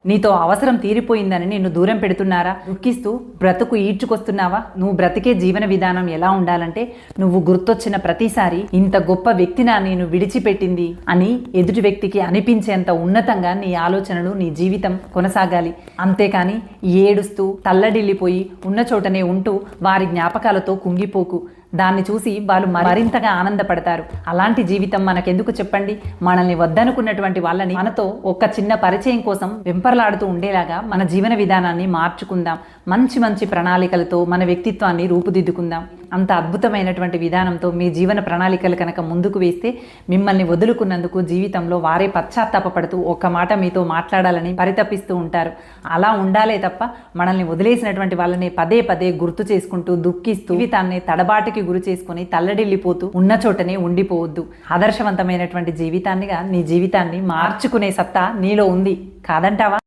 నీతో అవసరం తీరిపోయిందని నిన్ను దూరం పెడుతున్నారా? దుఃఖిస్తూ బ్రతుకు ఈడ్చుకొస్తున్నావా? నువ్వు బ్రతికే జీవన విధానం ఎలా ఉండాలంటే, నువ్వు గుర్తొచ్చిన ప్రతిసారి ఇంత గొప్ప వ్యక్తినా నేను విడిచిపెట్టింది అని ఎదుటి వ్యక్తికి అనిపించేంత ఉన్నతంగా నీ ఆలోచనలు, నీ జీవితం కొనసాగాలి. అంతేకాని ఏడుస్తూ తల్లడిల్లిపోయి ఉన్న చోటనే ఉంటూ వారి జ్ఞాపకాలతో కుంగిపోకు. దాన్ని చూసి వాళ్ళు మరింతగా ఆనందపడతారు. అలాంటి జీవితం మనకెందుకు చెప్పండి? మనల్ని వద్దనుకున్నటువంటి వాళ్ళని మనతో ఒక చిన్న పరిచయం కోసం వెంపర్లాడుతూ ఉండేలాగా మన జీవన విధానాన్ని మార్చుకుందాం. మంచి మంచి ప్రణాళికలతో మన వ్యక్తిత్వాన్ని రూపుదిద్దుకుందాం. అంత అద్భుతమైనటువంటి విధానంతో మీ జీవన ప్రణాళికలు కనుక ముందుకు వేస్తే మిమ్మల్ని వదులుకున్నందుకు జీవితంలో వారే పశ్చాత్తాపపడుతూ ఒక్క మాట మీతో మాట్లాడాలని పరితపిస్తూ ఉంటారు. అలా ఉండాలే తప్ప మనల్ని వదిలేసినటువంటి వాళ్ళని పదే పదే గుర్తు చేసుకుంటూ దుఃఖిస్తూ జీవితాన్ని తడబాటుకి గురి చేసుకుని తల్లడిల్లిపోతూ ఉన్న చోటనే ఉండిపోవద్దు. ఆదర్శవంతమైనటువంటి జీవితాన్నిగా నీ జీవితాన్ని మార్చుకునే సత్తా నీలో ఉంది, కాదంటావా?